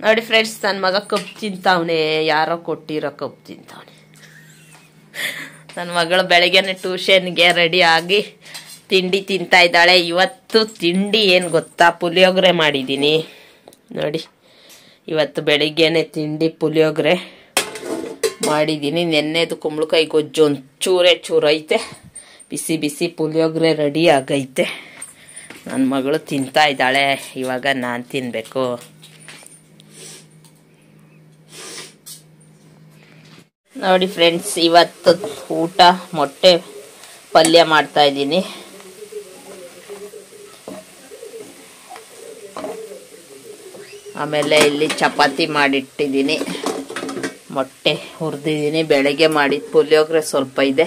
ನೋಡಿ ಫ್ರೆಂಡ್ಸ್, ನನ್ನ ಮಗ ಕಬ್ಬು ತಿಂತಾವನೆ, ಯಾರೋ ಕೊಟ್ಟಿರೋ ಕಬ್ಬು ತಿಂತಾವನೆ. ನನ್ನ ಮಗಳು ಬೆಳಗ್ಗೆನೆ ಟ್ಯೂಷನ್ಗೆ ರೆಡಿ ಆಗಿ ತಿಂಡಿ ತಿಂತಾ ಇದ್ದಾಳೆ. ಇವತ್ತು ತಿಂಡಿ ಏನು ಗೊತ್ತಾ, ಪುಳಿಯೋಗರೆ ಮಾಡಿದ್ದೀನಿ ನೋಡಿ. ಇವತ್ತು ಬೆಳಿಗ್ಗೆನೆ ತಿಂಡಿ ಪುಳಿಯೋಗರೆ ಮಾಡಿದ್ದೀನಿ. ನೆನ್ನೆದು ಕುಂಬಳಕಾಯಿ ಗೊಜ್ಜು ಒಂದು ಚೂರು ಐತೆ. ಬಿಸಿ ಬಿಸಿ ಪುಳಿಯೋಗರೆ ರೆಡಿ ಆಗೈತೆ. ನನ್ನ ಮಗಳು ತಿಂತಾ ಇದ್ದಾಳೆ. ಇವಾಗ ನಾನು ತಿನ್ನಬೇಕು. ನೋಡಿ ಫ್ರೆಂಡ್ಸ್, ಇವತ್ತು ಊಟ ಮೊಟ್ಟೆ ಪಲ್ಯ ಮಾಡ್ತಾ ಇದ್ದೀನಿ. ಆಮೇಲೆ ಇಲ್ಲಿ ಚಪಾತಿ ಮಾಡಿಟ್ಟಿದ್ದೀನಿ, ಮೊಟ್ಟೆ ಹುರಿದಿದ್ದೀನಿ. ಬೆಳಗ್ಗೆ ಮಾಡಿದ ಪುಳಿಯೋಗರೆ ಸ್ವಲ್ಪ ಇದೆ,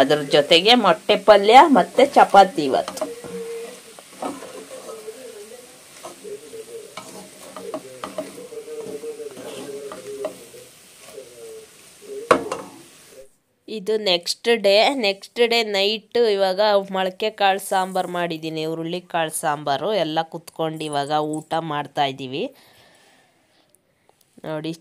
ಅದ್ರ ಜೊತೆಗೆ ಮೊಟ್ಟೆ ಪಲ್ಯ ಮತ್ತೆ ಚಪಾತಿ ಇವತ್ತು. ಇದು ನೆಕ್ಸ್ಟ್ ಡೇ ನೈಟ್ ಇವಾಗ ಮೊಳಕೆ ಕಾಳು ಸಾಂಬಾರು ಮಾಡಿದ್ದೀನಿ, ಹುರುಳಿ ಕಾಳು ಸಾಂಬಾರು. ಎಲ್ಲ ಕುತ್ಕೊಂಡು ಇವಾಗ ಊಟ ಮಾಡ್ತಾ ಇದ್ದೀವಿ ನೋಡಿ.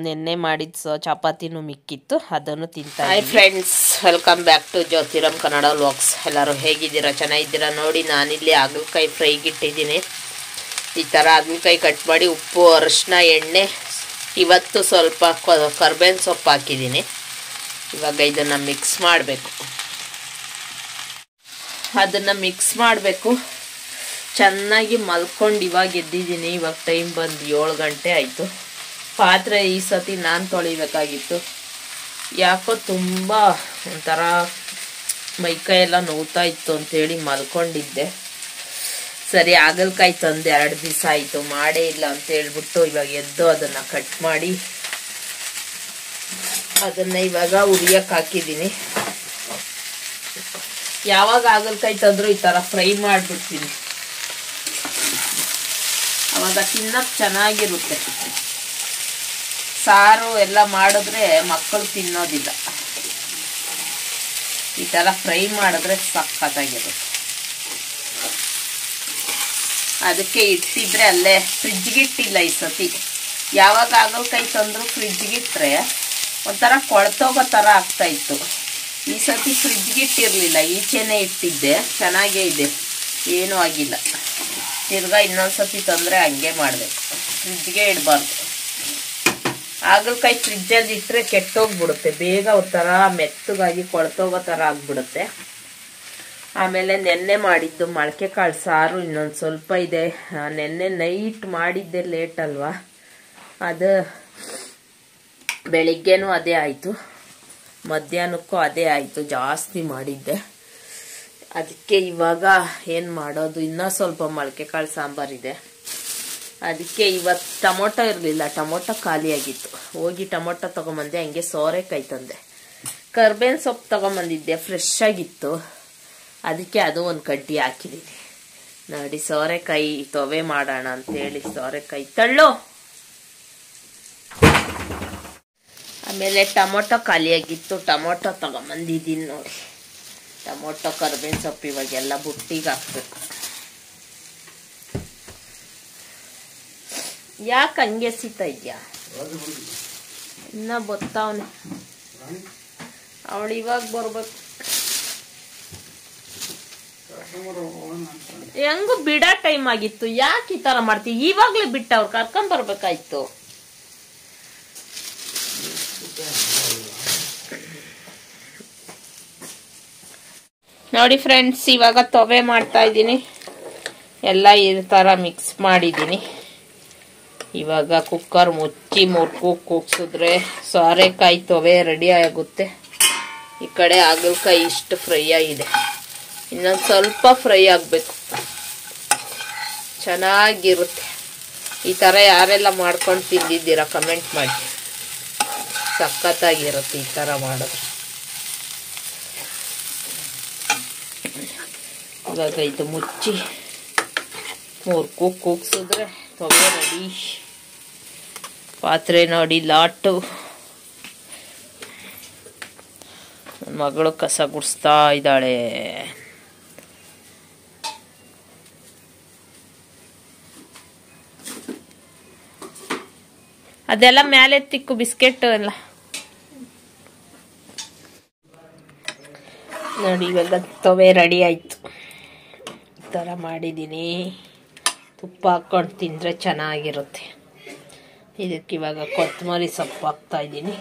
ನೆನ್ನೆ ಮಾಡಿದ ಚಪಾತಿನೂ ಮಿಕ್ಕಿತ್ತು, ಅದನ್ನು ತಿಂತಾ. Hi friends, welcome back to Jyothiram Kannada vlogs. ಎಲ್ಲರೂ ಹೇಗಿದ್ದೀರಾ? ಚೆನ್ನಾಗಿದ್ದೀರಾ? ನೋಡಿ, ನಾನಿಲ್ಲಿ ಹಾಗಲಕಾಯಿ ಫ್ರೈಗಿಟ್ಟಿದ್ದೀನಿ. ಈ ಥರ ಹಾಗಲಕಾಯಿ ಕಟ್ ಮಾಡಿ ಉಪ್ಪು, ಅರಿಶಿನ, ಎಣ್ಣೆ, ಇವತ್ತು ಸ್ವಲ್ಪ ಕರ್ಬೇವಿನ ಸೊಪ್ಪು ಹಾಕಿದ್ದೀನಿ. ಇವಾಗ ಇದನ್ನು ಮಿಕ್ಸ್ ಮಾಡಬೇಕು. ಚೆನ್ನಾಗಿ ಮಲ್ಕೊಂಡು ಇವಾಗ ಎದ್ದಿದ್ದೀನಿ. ಇವಾಗ ಟೈಮ್ ಬಂದು 7 ಗಂಟೆ ಆಯಿತು. ಪಾತ್ರೆ ಈ ಸತಿ ನಾನು ತೊಳಿಬೇಕಾಗಿತ್ತು. ಯಾಕೋ ತುಂಬ ಒಂಥರ ಮೈಕೈಯೆಲ್ಲ ನೋವ್ತಾ ಇತ್ತು ಅಂತೇಳಿ ಮಲ್ಕೊಂಡಿದ್ದೆ. ಸರಿ, ಹಾಗಲಕಾಯಿ ತಂದು 2 ದಿವಸ ಆಯಿತು, ಮಾಡೇ ಇಲ್ಲ ಅಂತ ಹೇಳ್ಬಿಟ್ಟು ಇವಾಗ ಎದ್ದು ಅದನ್ನು ಕಟ್ ಮಾಡಿ ಅದನ್ನ ಇವಾಗ ಉರಿಯಕ್ಕೆ ಹಾಕಿದ್ದೀನಿ. ಯಾವಾಗ ಹಾಗಲಕಾಯಿ ತಂದ್ರು ಈ ಥರ ಫ್ರೈ ಮಾಡಿಬಿಡ್ತೀನಿ, ಅವಾಗ ತಿನ್ನಕ್ಕೆ ಚೆನ್ನಾಗಿರುತ್ತೆ. ಸಾರು ಎಲ್ಲ ಮಾಡಿದ್ರೆ ಮಕ್ಕಳು ತಿನ್ನೋದಿಲ್ಲ, ಈ ಥರ ಫ್ರೈ ಮಾಡಿದ್ರೆ ಸಖತ್ತಾಗಿರುತ್ತೆ. ಅದಕ್ಕೆ ಇಟ್ಟಿದ್ರೆ ಅಲ್ಲೇ ಫ್ರಿಜ್ಗೆ ಇಟ್ಟಿಲ್ಲ ಈ ಸತಿ. ಯಾವಾಗ ಹಾಗಲಕಾಯಿ ತಂದ್ರು ಫ್ರಿಜ್ಗೆ ಇಟ್ಟರೆ ಒಂಥರ ಕೊಳ್ತೋಗೋ ಥರ ಆಗ್ತಾ ಇತ್ತು. ಈ ಸತಿ ಫ್ರಿಜ್ಗೆ ಇಟ್ಟಿರಲಿಲ್ಲ, ಈಚೆನೇ ಇಟ್ಟಿದ್ದೆ. ಚೆನ್ನಾಗೇ ಇದೆ, ಏನೂ ಆಗಿಲ್ಲ. ತಿರ್ಗಾ ಇನ್ನೊಂದ್ಸತಿ ತಂದರೆ ಹಂಗೆ ಮಾಡಬೇಕು, ಫ್ರಿಜ್ಗೆ ಇಡಬಾರ್ದು. ಹಾಗಲಕಾಯಿ ಫ್ರಿಜ್ಜಲ್ಲಿ ಇಟ್ಟರೆ ಕೆಟ್ಟೋಗ್ಬಿಡುತ್ತೆ ಬೇಗ, ಒಂಥರ ಮೆತ್ತಗಾಗಿ ಕೊಳ್ತೋಗೋ ಥರ ಆಗಿಬಿಡುತ್ತೆ. ಆಮೇಲೆ ನೆನ್ನೆ ಮಾಡಿದ್ದು ಮೊಳಕೆ ಕಾಳು ಸಾರು ಇನ್ನೊಂದು ಸ್ವಲ್ಪ ಇದೆ. ನೆನ್ನೆ ನೈಟ್ ಮಾಡಿದ್ದೆ, ಲೇಟ್ ಅಲ್ವಾ, ಅದು ಬೆಳಿಗ್ಗೆನೂ ಅದೇ ಆಯಿತು, ಮಧ್ಯಾಹ್ನಕ್ಕೂ ಅದೇ ಆಯಿತು, ಜಾಸ್ತಿ ಮಾಡಿದ್ದೆ. ಅದಕ್ಕೆ ಇವಾಗ ಏನು ಮಾಡೋದು, ಇನ್ನೂ ಸ್ವಲ್ಪ ಮೊಳಕೆ ಕಾಳು ಸಾಂಬಾರಿದೆ. ಅದಕ್ಕೆ ಇವತ್ತು ಟೊಮೊಟೊ ಇರಲಿಲ್ಲ, ಟೊಮೊಟೊ ಖಾಲಿಯಾಗಿತ್ತು. ಹೋಗಿ ಟೊಮೊಟೊ ತೊಗೊಂಬಂದೆ. ಹಂಗೆ ಸೋರೆಕಾಯಿ ತಂದೆ, ಕರ್ಬೇವಿನ ಸೊಪ್ಪು ತೊಗೊಂಬಂದಿದ್ದೆ, ಫ್ರೆಶ್ ಆಗಿತ್ತು. ಅದಕ್ಕೆ ಅದು ಒಂದು ಕಡ್ಡಿ ಹಾಕಿದ್ದೀನಿ ನೋಡಿ. ಸೋರೆಕಾಯಿ ತೊವೆ ಮಾಡೋಣ ಅಂತೇಳಿ ಸೋರೆಕಾಯಿ ತಳ್ಳು. ಆಮೇಲೆ ಟೊಮೊಟೊ ಖಾಲಿಯಾಗಿತ್ತು, ಟೊಮೊಟೊ ತೊಗೊಂಬಂದಿದ್ದೀನಿ ನೋಡಿ. ಟೊಮೊಟೊ, ಕರ್ಬೇವಿನ ಸೊಪ್ಪು ಇವಾಗೆಲ್ಲ ಬುಟ್ಟಿಗೆ ಹಾಕ್ಬೇಕು. ಯಾಕೆ ಹಂಗೆ ಎಸಿತಾ ಇದೆಯಾ? ಇನ್ನ ಬತ್ತಾವನೆ, ಅವಳು ಇವಾಗ ಬರ್ಬೇಕು. ಹೆಂಗು ಬಿಡೋ ಟೈಮ್ ಆಗಿತ್ತು, ಯಾಕೆ ಈ ತರ ಮಾಡ್ತೀವಿ? ಇವಾಗ್ಲೇ ಬಿಟ್ಟ ಅವ್ರು ಕರ್ಕೊಂಡ್ ಬರ್ಬೇಕಾಯ್ತು. ನೋಡಿ ಫ್ರೆಂಡ್ಸ್, ಇವಾಗ ತೊವೆ ಮಾಡ್ತಾ ಇದ್ದೀನಿ. ಎಲ್ಲ ಈ ತರ ಮಿಕ್ಸ್ ಮಾಡಿದ್ದೀನಿ. ಇವಾಗ ಕುಕ್ಕರ್ ಮುಚ್ಚಿ 3 ಕೂಗ್ಸಿದ್ರೆ ಸೋರೆಕಾಯಿ ತೊವೆ ರೆಡಿ ಆಗುತ್ತೆ. ಈ ಕಡೆ ಹಾಗಲಕಾಯಿ ಇಷ್ಟು ಫ್ರೈ ಆಗಿದೆ, ಇನ್ನೊಂದು ಸ್ವಲ್ಪ ಫ್ರೈ ಆಗಬೇಕು, ಚೆನ್ನಾಗಿರುತ್ತೆ. ಈ ಥರ ಯಾರೆಲ್ಲ ಮಾಡ್ಕೊಂಡು ತಿಂದಿದ್ದೀರಾ ಕಮೆಂಟ್ ಮಾಡಿ. ಸಖತ್ತಾಗಿರುತ್ತೆ ಈ ಥರ ಮಾಡಿದ್ರೆ. ಇವಾಗ ಇದು ಮುಚ್ಚಿ 3 ಕೂಗ್ಸಿದ್ರೆ ತೊವೆ ರೆಡಿ. ಪಾತ್ರೆ ನೋಡಿ ಲಾಟು. ನನ್ನ ಮಗಳು ಕಸ ಗುಡಿಸ್ತಾ ಇದ್ದಾಳೆ. ಅದೆಲ್ಲ ಮೇಲೆ ತಿಕ್ಕು ಬಿಸ್ಕೆಟ್ ಎಲ್ಲ ನೋಡಿ. ಇವಾಗ ತವೆ ರೆಡಿ ಆಯಿತು. ಈ ಥರ ಮಾಡಿದ್ದೀನಿ. ತುಪ್ಪ ಹಾಕ್ಕೊಂಡು ತಿಂದರೆ ಚೆನ್ನಾಗಿರುತ್ತೆ. ಇದಕ್ಕೆ ಇವಾಗ ಕೊತ್ತಂಬರಿ ಸೊಪ್ಪು ಹಾಕ್ತಾಯಿದ್ದೀನಿ.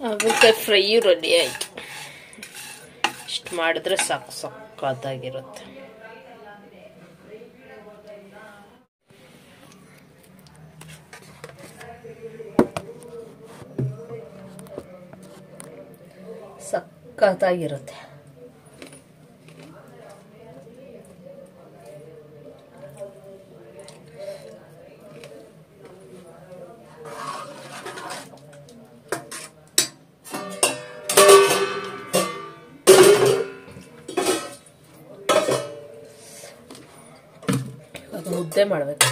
ಹಾಗಲಕಾಯಿ ಫ್ರೈಯು ರೆಡಿ ಆಯಿತು. ಇಷ್ಟು ಮಾಡಿದ್ರೆ ಸಾಕು, ಸಕ್ಕತ್ತಾಗಿರುತ್ತೆ. ಸಕ್ಕತ್ತಾಗಿರುತ್ತೆ. ಮುದ್ದೆ ಮಾಡಬೇಕು.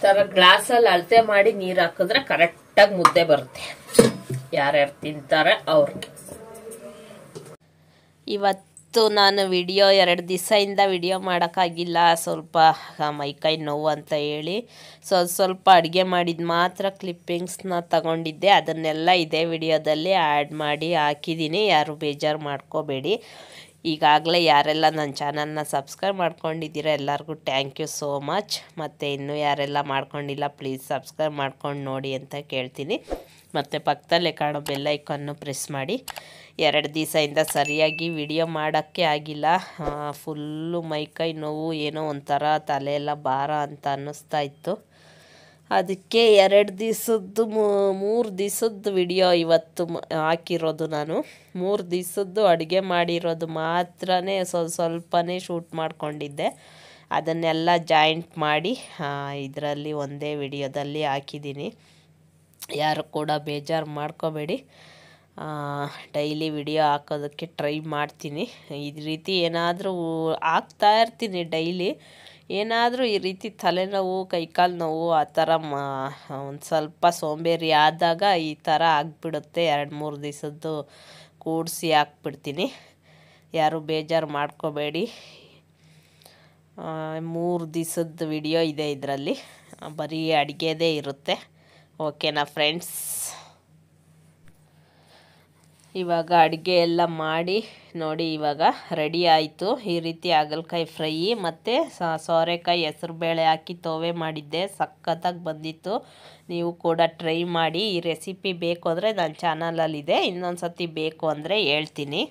ತರ ಗ್ಲಾಸಲ್ಲಿ ಅಳತೆ ಮಾಡಿ ನೀರು ಹಾಕಿದ್ರೆ ಕರೆಕ್ಟಾಗಿ ಮುದ್ದೆ ಬರುತ್ತೆ. ಯಾರ್ಯಾರು ತಿಂತಾರೆ ಅವ್ರಿಗೆ. ಇವತ್ತು ನಾನು ವಿಡಿಯೋ 2 ದಿವಸದಿಂದ ವಿಡಿಯೋ ಮಾಡೋಕ್ಕಾಗಿಲ್ಲ. ಸ್ವಲ್ಪ ಮೈಕೈ ನೋವು ಅಂತ ಹೇಳಿ ಸ್ವಲ್ಪ ಅಡುಗೆ ಮಾಡಿದ್ದು ಮಾತ್ರ ಕ್ಲಿಪ್ಪಿಂಗ್ಸ್ನ ತಗೊಂಡಿದ್ದೆ. ಅದನ್ನೆಲ್ಲ ಇದೇ ವಿಡಿಯೋದಲ್ಲಿ ಆ್ಯಡ್ ಮಾಡಿ ಹಾಕಿದ್ದೀನಿ. ಯಾರು ಬೇಜಾರು ಮಾಡ್ಕೋಬೇಡಿ. ಈಗಾಗಲೇ ಯಾರೆಲ್ಲ ನನ್ನ ಚಾನಲ್ನ ಸಬ್ಸ್ಕ್ರೈಬ್ ಮಾಡ್ಕೊಂಡಿದ್ದೀರ ಎಲ್ಲರಿಗೂ ಥ್ಯಾಂಕ್ ಯು ಸೋ ಮಚ್. ಮತ್ತು ಇನ್ನೂ ಯಾರೆಲ್ಲ ಮಾಡ್ಕೊಂಡಿಲ್ಲ ಪ್ಲೀಸ್ ಸಬ್ಸ್ಕ್ರೈಬ್ ಮಾಡ್ಕೊಂಡು ನೋಡಿ ಅಂತ ಕೇಳ್ತೀನಿ. ಮತ್ತು ಪಕ್ಕದಲ್ಲೇ ಕಾಣೋ ಬೆಲ್ ಐಕಾನ್ನು ಪ್ರೆಸ್ ಮಾಡಿ. 2 ದಿವಸದಿಂದ ಸರಿಯಾಗಿ ವಿಡಿಯೋ ಮಾಡೋಕ್ಕೆ ಆಗಿಲ್ಲ. ಫುಲ್ಲು ಮೈಕೈ ನೋವು, ಏನೋ ಒಂಥರ ತಲೆಯೆಲ್ಲ ಭಾರ ಅಂತ ಅನ್ನಿಸ್ತಾ ಇತ್ತು. ಅದಕ್ಕೆ 2 ದಿವಸದ್ದು 3 ದಿವಸದ್ದು ವಿಡಿಯೋ ಇವತ್ತು ಹಾಕಿರೋದು. ನಾನು 3 ದಿವಸದ್ದು ಅಡುಗೆ ಮಾಡಿರೋದು ಮಾತ್ರನೇ ಸ್ವಲ್ಪನೇ ಶೂಟ್ ಮಾಡ್ಕೊಂಡಿದ್ದೆ. ಅದನ್ನೆಲ್ಲ ಜಾಯಿಂಟ್ ಮಾಡಿ ಇದರಲ್ಲಿ ಒಂದೇ ವಿಡಿಯೋದಲ್ಲಿ ಹಾಕಿದ್ದೀನಿ. ಯಾರು ಕೂಡ ಬೇಜಾರು ಮಾಡ್ಕೋಬೇಡಿ. ಡೈಲಿ ವಿಡಿಯೋ ಹಾಕೋದಕ್ಕೆ ಟ್ರೈ ಮಾಡ್ತೀನಿ. ಈ ರೀತಿ ಏನಾದರೂ ಹಾಕ್ತಾಯಿರ್ತೀನಿ ಡೈಲಿ. ಏನಾದರೂ ಈ ರೀತಿ ತಲೆನೋವು, ಕೈಕಾಲು ನೋವು ಆ ಥರ ಒಂದು ಸ್ವಲ್ಪ ಸೋಂಬೇರಿ ಆದಾಗ ಈ ಥರ ಆಗಿಬಿಡುತ್ತೆ. 2-3 ದಿವಸದ್ದು ಕೂಡಿಸಿ ಹಾಕ್ಬಿಡ್ತೀನಿ. ಯಾರು ಬೇಜಾರು ಮಾಡ್ಕೋಬೇಡಿ. 3 ದಿವಸದ ವಿಡಿಯೋ ಇದೆ ಇದರಲ್ಲಿ. ಬರೀ ಅಡುಗೆದೇ ಇರುತ್ತೆ. ಓಕೆನಾ ಫ್ರೆಂಡ್ಸ್? ಇವಾಗ ಅಡುಗೆ ಎಲ್ಲ ಮಾಡಿ ನೋಡಿ, ಇವಾಗ ರೆಡಿ ಆಯಿತು. ಈ ರೀತಿ ಹಾಗಲಕಾಯಿ ಫ್ರೈ ಮತ್ತು ಸೋರೆಕಾಯಿ ಹೆಸರುಬೇಳೆ ಹಾಕಿ ತೋವೆ ಮಾಡಿದ್ದೆ. ಸಖತ್ತಾಗಿ ಬಂದಿತ್ತು. ನೀವು ಕೂಡ ಟ್ರೈ ಮಾಡಿ. ಈ ರೆಸಿಪಿ ಬೇಕು ಅಂದರೆ ನನ್ನ ಚಾನಲಲ್ಲಿದೆ. ಇನ್ನೊಂದು ಸತಿ ಬೇಕು ಅಂದರೆ ಹೇಳ್ತೀನಿ.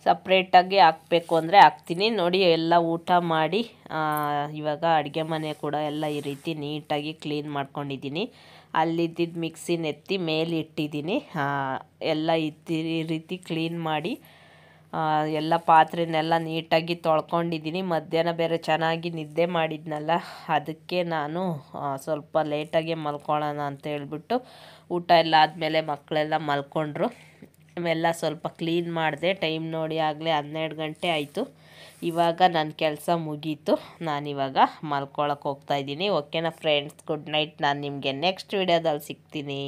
ಸಪ್ರೇಟಾಗಿ ಹಾಕಬೇಕು ಅಂದರೆ ಹಾಕ್ತೀನಿ. ನೋಡಿ ಎಲ್ಲ ಊಟ ಮಾಡಿ ಇವಾಗ ಅಡುಗೆ ಮನೆ ಕೂಡ ಎಲ್ಲ ಈ ರೀತಿ ನೀಟಾಗಿ ಕ್ಲೀನ್ ಮಾಡ್ಕೊಂಡಿದ್ದೀನಿ. ಅಲ್ಲಿದ್ದಿದ್ದು ಮಿಕ್ಸಿನ ಎತ್ತಿ ಮೇಲೆ ಇಟ್ಟಿದ್ದೀನಿ. ಎಲ್ಲ ಈ ರೀತಿ ಕ್ಲೀನ್ ಮಾಡಿ ಎಲ್ಲ ಪಾತ್ರೆನೆಲ್ಲ ನೀಟಾಗಿ ತೊಳ್ಕೊಂಡಿದ್ದೀನಿ. ಮಧ್ಯಾಹ್ನ ಬೇರೆ ಚೆನ್ನಾಗಿ ನಿದ್ದೆ ಮಾಡಿದ್ನಲ್ಲ, ಅದಕ್ಕೆ ನಾನು ಸ್ವಲ್ಪ ಲೇಟಾಗೆ ಮಲ್ಕೊಳ್ಳೋಣ ಅಂತ ಹೇಳ್ಬಿಟ್ಟು ಊಟ ಎಲ್ಲ ಆದಮೇಲೆ ಮಕ್ಕಳೆಲ್ಲ ಮಲ್ಕೊಂಡ್ರು. ಇವೆಲ್ಲ ಸ್ವಲ್ಪ ಕ್ಲೀನ್ ಮಾಡಿದೆ. ಟೈಮ್ ನೋಡಿ ಆಗಲೇ 12 ಗಂಟೆ ಆಯಿತು. ಇವಾಗ ನನ್ನ ಕೆಲಸ ಮುಗೀತು. ನಾನಿವಾಗ ಮಲ್ಕೊಳಕ್ಕೆ ಹೋಗ್ತಾಯಿದ್ದೀನಿ. ಓಕೆನಾ ಫ್ರೆಂಡ್ಸ್? Good night. ನಾನು ನಿಮಗೆ ನೆಕ್ಸ್ಟ್ ವಿಡಿಯೋದಲ್ಲಿ ಸಿಗ್ತೀನಿ.